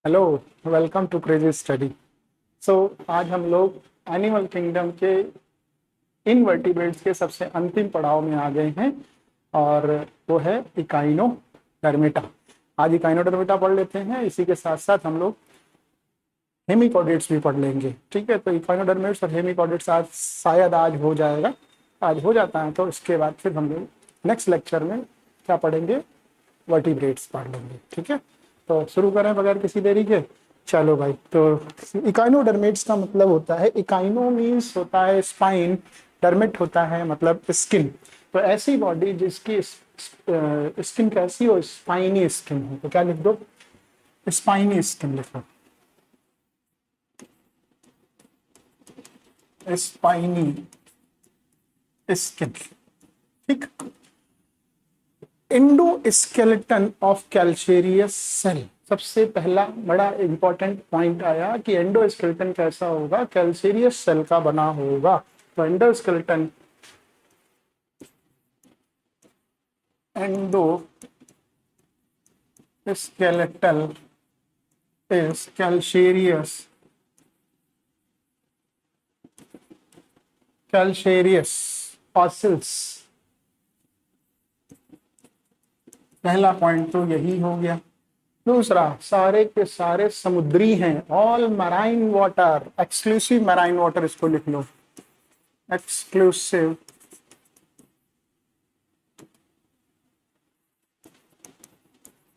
Hello, welcome to crazy study. So आज हम लोग एनिमल किंगडम के इनवर्टिब्रेट्स के सबसे अंतिम पड़ाव में आ गए हैं और वो है इकाइनोडर्मिटा। आज इकाइनोडर्मिटा पढ़ लेते हैं, इसी के साथ साथ हम लोग हेमिकॉर्डेट्स भी पढ़ लेंगे। ठीक है, तो इकाइनोडर्मिट्स और हेमिकॉर्डेट्स आज शायद आज हो जाएगा। आज हो जाता है तो इसके बाद फिर हम लोग नेक्स्ट लेक्चर में क्या पढ़ेंगे, वर्टिब्रेट्स पढ़ लेंगे। ठीक है, तो शुरू करें बगैर किसी देरी के। चलो भाई, तो इकाइनोडर्मेट्स का मतलब होता है, इकाइनो मीन्स होता है स्पाइन, डर्मिट होता है मतलब स्किन। तो ऐसी बॉडी जिसकी स्किन कैसी हो, स्पाइनी स्किन हो। तो क्या लिख दो, स्पाइनी स्किन लिखो, स्पाइनी स्किन। ठीक, एंडोस्केलेटन ऑफ कैल्केरियस सेल। सबसे पहला बड़ा इंपॉर्टेंट पॉइंट आया कि एंडोस्केलेटन कैसा होगा, कैल्केरियस सेल का बना होगा। तो endoskeleton, endoskeletal is calcareous fossils. पहला पॉइंट तो यही हो गया। दूसरा, सारे के सारे समुद्री हैं, all marine water, exclusive marine water, इसको लिख लो, exclusive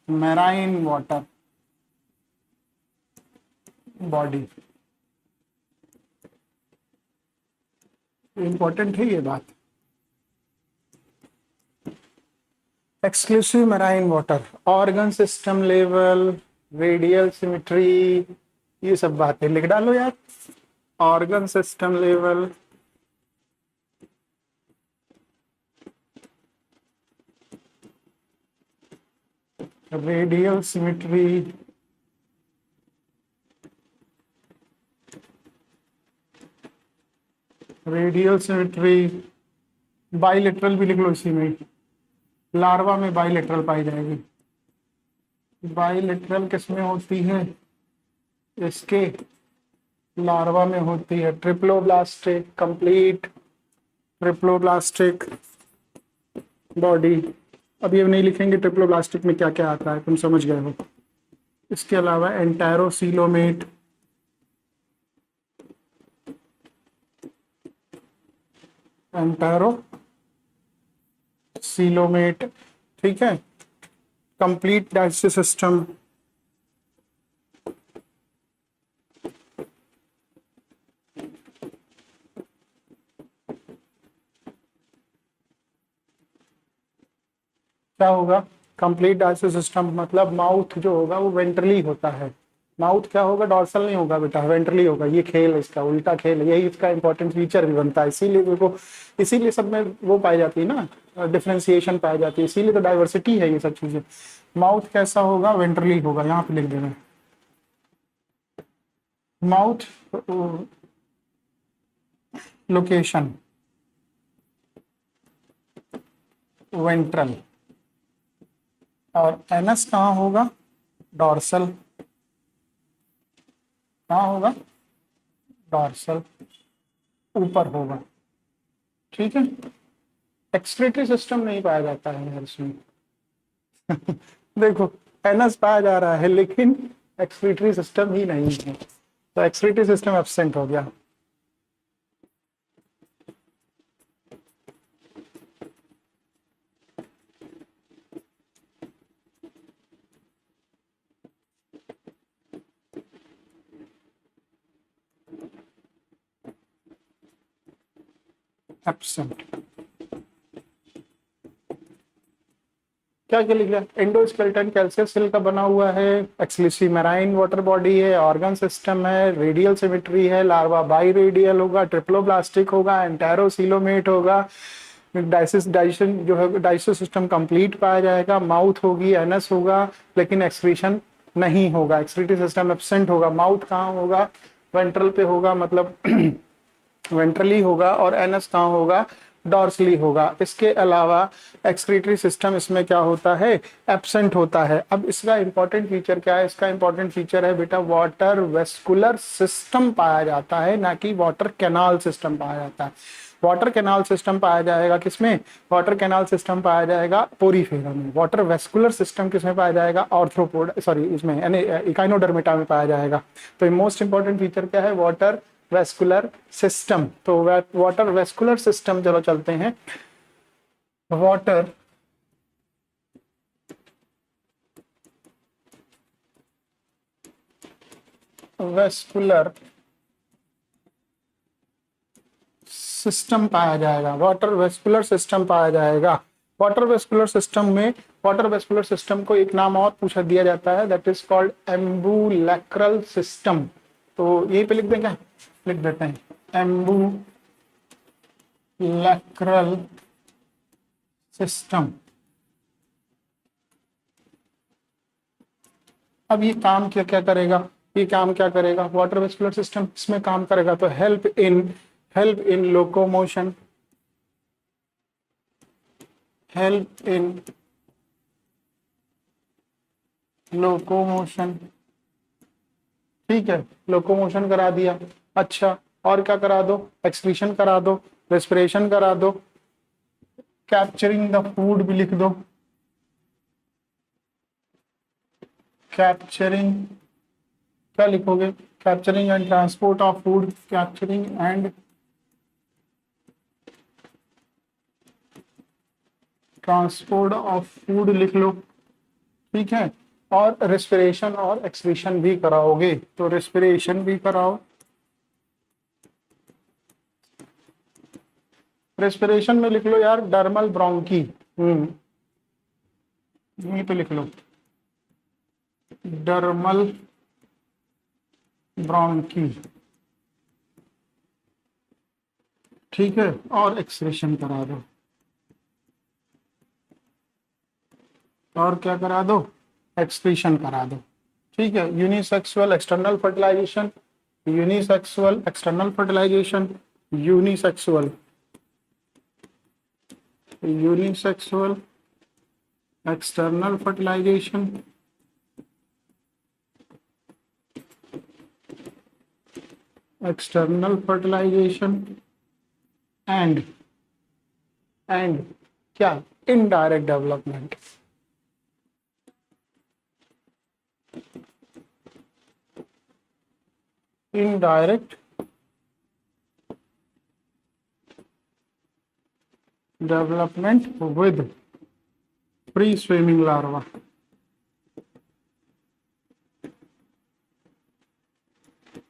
marine water body. Important है ये बात, exclusive marine water, organ system level, radial symmetry, ये सब बातें लिख डालो यार। Organ system level, radial symmetry, bilateral भी लिख लो इसी में। लार्वा में बाइलेटरल पाई जाएगी। बाइलेटरल किसमें होती है, इसके लार्वा में होती है। Triploblastic, complete triploblastic body. अब ये नहीं लिखेंगे ट्रिप्लोब्लास्टिक में क्या क्या आता है, तुम समझ गए हो। इसके अलावा एंटेरोसीलोमेट, एंटेरोसीलोमेट, ठीक है। कंप्लीट डाइजेस्टिव सिस्टम, क्या होगा, कंप्लीट डाइजेस्टिव सिस्टम मतलब माउथ जो होगा वो वेंट्रली होता है। माउथ क्या होगा, डॉर्सल नहीं होगा बेटा, वेंट्रली होगा। ये खेल है इसका, उल्टा खेल है, यही इसका इंपॉर्टेंट फीचर भी बनता है। इसीलिए देखो, इसीलिए सब में वो पाई जाती है ना, डिफ्रेंसिएशन पाई जाती है, इसीलिए तो डाइवर्सिटी है ये सब चीजें। माउथ कैसा होगा, वेंट्रली होगा, यहाँ पे लिख देना माउथ लोकेशन वेंट्रल। और एनस कहाँ होगा, डॉर्सल, कहाँ होगा, डॉर्सल, ऊपर होगा। ठीक है, एक्सक्रीटरी सिस्टम नहीं पाया जाता है यार इसमें। देखो, एनस पाया जा रहा है लेकिन एक्सक्रीटरी सिस्टम ही नहीं है, तो एक्सक्रीटरी सिस्टम एब्सेंट हो गया। एब्सेंट, क्या क्या लिख लिया, एंडोस्केलेटन कैल्शियस सेल का बना हुआ है, एक्सक्लूसिव मैराइन वाटर बॉडी है, ऑर्गन सिस्टम है, रेडियल सिमेट्री है, लार्वा बाई रेडियल होगा, ट्रिप्लोब्लास्टिक होगा, एंटेरोसीलोमेट होगा, डाइजेशन जो है, डाइजेस्टिव सिस्टम कंप्लीट पाया जाएगा, माउथ होगी, एनस होगा, लेकिन एक्सक्रीशन नहीं होगा, एक्सक्रीटरी सिस्टम एब्सेंट होगा। माउथ कहाँ होगा, वेंट्रल पे होगा, मतलब वेंट्रली होगा, और एनस कहाँ होगा, डॉर्सली होगा। इसके अलावा एक्सक्रीटरी सिस्टम इसमें क्या होता है, एब्सेंट होता है। अब इसका इंपॉर्टेंट फीचर क्या है, इसका इंपॉर्टेंट फीचर है बेटा वाटर वेस्कुलर सिस्टम पाया जाता है, ना कि वाटर कैनाल सिस्टम पाया जाता है। वाटर कैनाल सिस्टम पाया जाएगा किसमें, वाटर कैनाल सिस्टम पाया जाएगा पोरीफेरा में। वाटर वेस्कुलर सिस्टम किसमें पाया जाएगा, आर्थ्रोपोड सॉरी इसमें यानी इकाइनोडर्मेटा में पाया जाएगा। तो मोस्ट इंपॉर्टेंट फीचर क्या है, वाटर वेस्कुलर सिस्टम। तो वाटर वेस्कुलर सिस्टम चलो चलते हैं। वाटर वेस्कुलर सिस्टम पाया जाएगा, वाटर वेस्कुलर सिस्टम पाया जाएगा। वाटर वेस्कुलर सिस्टम में, वाटर वेस्कुलर सिस्टम को एक नाम और पूछा दिया जाता है, that is called ambulacral system. तो यहीं पे लिख देंगे, लिख देते हैं एम्बुलेक्रल सिस्टम। अब ये काम क्या क्या करेगा, ये काम क्या करेगा, वाटर वेस्कुलर सिस्टम इसमें काम करेगा तो help in locomotion, help in locomotion, ठीक है, लोकोमोशन करा दिया। अच्छा और क्या करा दो, एक्सक्रीशन करा दो, रेस्पिरेशन करा दो, कैप्चरिंग द फूड भी लिख दो, कैप्चरिंग, क्या लिखोगे, capturing and transport of food, capturing and transport of food लिख लो, ठीक है। और रेस्पिरेशन और एक्सक्रीशन भी कराओगे, तो रेस्पिरेशन भी कराओ, रेस्पिरेशन में लिख लो यार डर्मल ब्रोंकी, यहीं पे लिख लो डर्मल ब्रोंकी, ठीक है। और एक्सक्रीशन करा दो, और क्या करा दो, एक्सक्रीशन करा दो, ठीक है। Unisexual external fertilization, unisexual external fertilization, unisexual unisexual external fertilization, external fertilization and क्या, indirect development, indirect development with free swimming larva,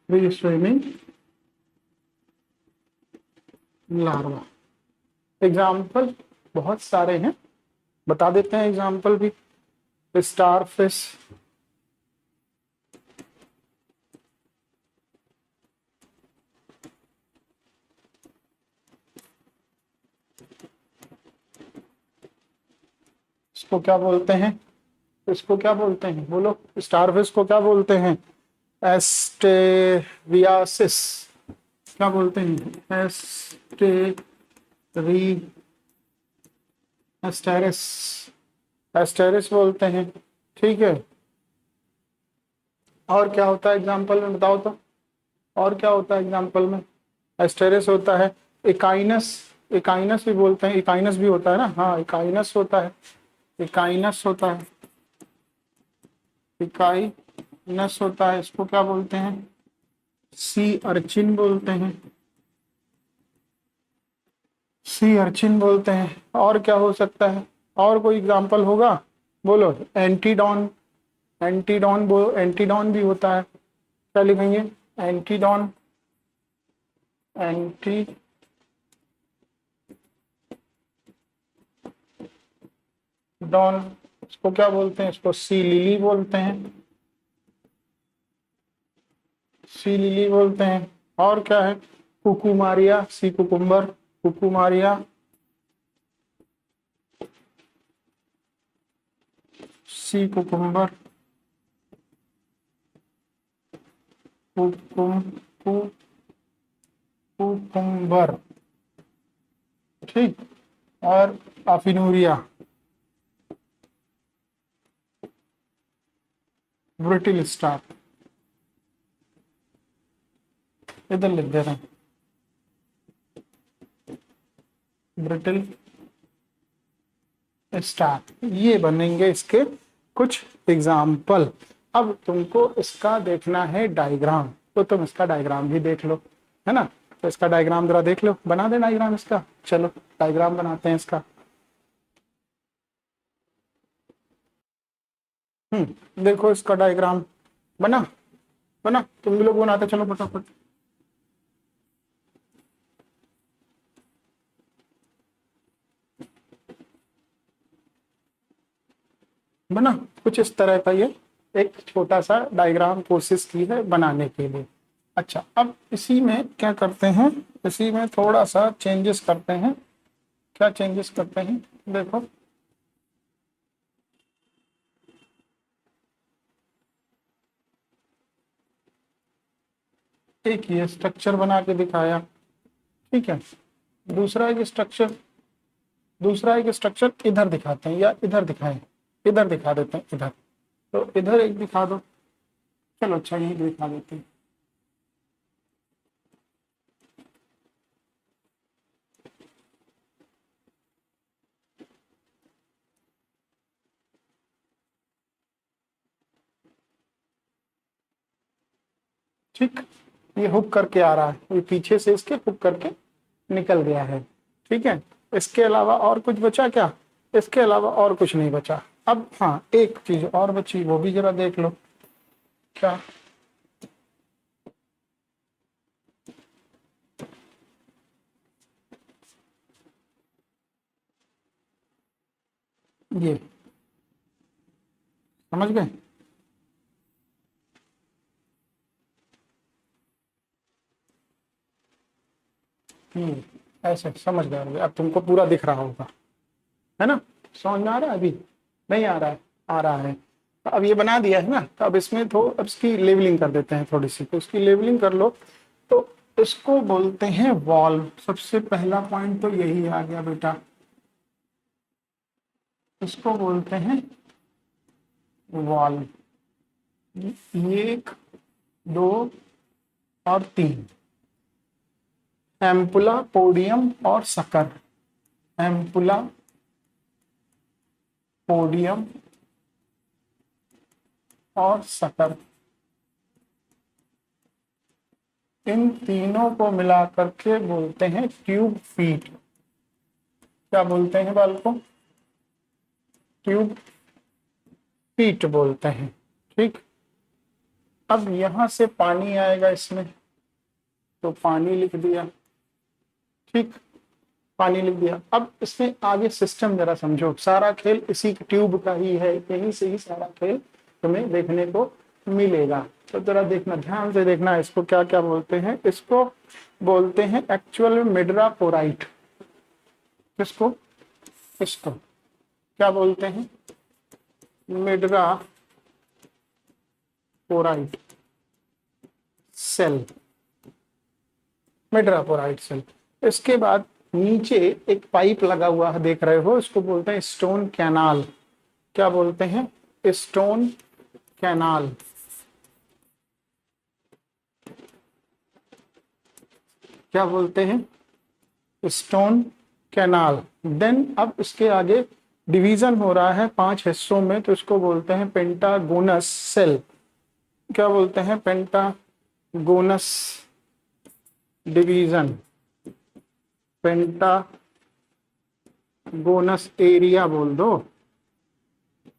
free swimming larva. Example बहुत सारे हैं, बता देते हैं एग्जाम्पल भी। स्टार फिश, इसको क्या बोलते हैं, इसको क्या बोलते हैं, बोलो स्टार फिश को क्या बोलते हैं, एस्टेरियासिस, क्या बोलते हैं, एस्टेरिस, एस्टेरिस बोलते हैं, ठीक है। और क्या होता है एग्जाम्पल में बताओ तो, और क्या होता है एग्जाम्पल में, एस्टेरिस होता है, इकाइनस, इकाइनस भी बोलते हैं, इकाइनस भी होता है ना, हाँ इकाइनस होता है, इकाइनस होता है, इकाइनस होता है, इसको क्या बोलते हैं, सी अर्चिन बोलते हैं, सी अर्चिन बोलते हैं। और क्या हो सकता है, और कोई एग्जाम्पल होगा, बोलो, एंटीडॉन, एंटीडॉन भी होता है, क्या लिखेंगे, एंटीडॉन, एंटीडॉन, इसको क्या बोलते हैं, इसको सी लिली बोलते हैं, सी लिली बोलते हैं। और क्या है, Cucumaria, sea cucumber, Cucumaria, sea cucumber, cucumber, ठीक, और अफिनूरिया, ब्रिटिल स्टार, इधर लिख दे रहे हैं ब्रिटिल स्टार। ये बनेंगे इसके कुछ एग्जाम्पल। अब तुमको इसका देखना है डायग्राम, तो तुम इसका डायग्राम भी देख लो, है ना। तो इसका डायग्राम जरा देख लो, बना दे डायग्राम इसका। चलो डायग्राम बनाते हैं इसका। देखो इसका डायग्राम बना, बना, तुम भी लोग बनाते चलो फटाफट। बना कुछ इस तरह का, ये एक छोटा सा डायग्राम कोशिश की है बनाने के लिए। अच्छा, अब इसी में क्या करते हैं, इसी में थोड़ा सा चेंजेस करते हैं। क्या चेंजेस करते हैं, देखो एक ये स्ट्रक्चर बना के दिखाया, ठीक है। दूसरा एक स्ट्रक्चर, दूसरा एक स्ट्रक्चर इधर दिखाते हैं, या इधर दिखाएं, इधर दिखा देते हैं इधर। तो इधर एक दिखा दो, चलो अच्छा यही दिखा देते हैं। ठीक, ये हुक करके आ रहा है, ये पीछे से इसके हुक करके निकल गया है, ठीक है। इसके अलावा और कुछ बचा क्या, इसके अलावा और कुछ नहीं बचा। अब हाँ, एक चीज और बची, वो भी जरा देख लो। क्या, ये समझ गए। ऐसे समझ गए होंगे, अब तुमको पूरा दिख रहा होगा, है ना। समझ में आ रहा है, अभी नहीं आ रहा है, आ रहा है। तो अब ये बना दिया है ना, तो अब इसमें तो अब इसकी लेवलिंग कर देते हैं थोड़ी सी, तो उसकी लेवलिंग कर लो। तो इसको बोलते हैं वॉल। सबसे पहला पॉइंट तो यही आ गया बेटा, इसको बोलते हैं वॉल। एक, दो और तीन, एम्पुला, पोडियम और सकर। एम्पुला, पोडियम और सकर, इन तीनों को मिला करके बोलते हैं ट्यूब फीट। क्या बोलते हैं बाल को, ट्यूब फीट बोलते हैं, ठीक। अब यहां से पानी आएगा इसमें, तो पानी लिख दिया, ठीक, पानी लिख दिया। अब इसमें आगे सिस्टम जरा समझो, सारा खेल इसी ट्यूब का ही है, यहीं से ही सारा खेल तुम्हें देखने को मिलेगा। तो जरा देखना, ध्यान से देखना, इसको क्या क्या बोलते हैं। इसको बोलते हैं एक्चुअल में मिडरा पोराइट। किसको, इसको क्या बोलते हैं, मिडरा पोराइट सेल, मिडरा पोराइट सेल। इसके बाद नीचे एक पाइप लगा हुआ है, देख रहे हो, इसको बोलते हैं स्टोन कैनाल। क्या बोलते हैं, स्टोन कैनाल। क्या बोलते हैं, स्टोन कैनाल। देन अब इसके आगे डिवीजन हो रहा है 5 हिस्सों में, तो इसको बोलते हैं पेंटागोनस सेल। क्या बोलते हैं, पेंटागोनस डिवीजन, पेंटागोनस एरिया बोल दो।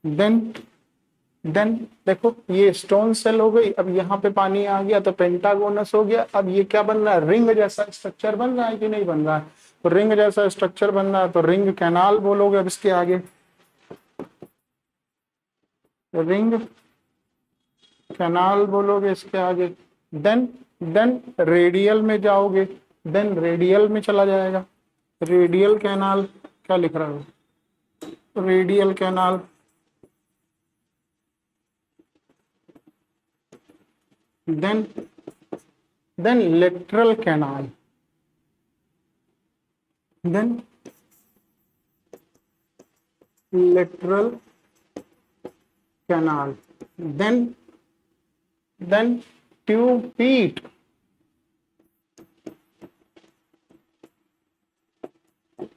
देन देन देखो, ये स्टोन सेल हो गई। अब यहाँ पे पानी आ गया तो पेंटागोनस हो गया। अब ये क्या बन रहा है, रिंग जैसा स्ट्रक्चर बन रहा है कि नहीं बन रहा है। तो रिंग जैसा स्ट्रक्चर बन रहा है, तो रिंग कैनाल बोलोगे। अब इसके आगे रिंग कैनाल बोलोगे इसके आगे। देन देन रेडियल में जाओगे, देन रेडियल में चला जाएगा, रेडियल कैनाल। क्या लिख रहा है, radial canal. Then then lateral canal, then lateral canal, then tube peat,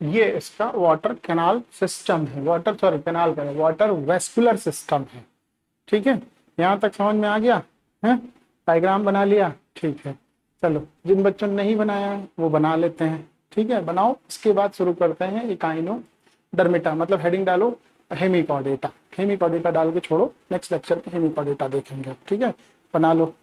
ये इसका वाटर कैनाल सिस्टम है, वाटर सॉरी कैनाल का वाटर वेस्कुलर सिस्टम है। ठीक है, यहाँ तक समझ में आ गया है, डायग्राम बना लिया। ठीक है, चलो जिन बच्चों ने नहीं बनाया है वो बना लेते हैं। ठीक है, बनाओ, इसके बाद शुरू करते हैं इकाइनोडर्मिटा, मतलब हेडिंग डालो हेमिकॉर्डेटा, हेमिकॉर्डेटा डाल के छोड़ो, नेक्स्ट लेक्चर पे हेमिकॉर्डेटा देखेंगे। ठीक है, बना लो।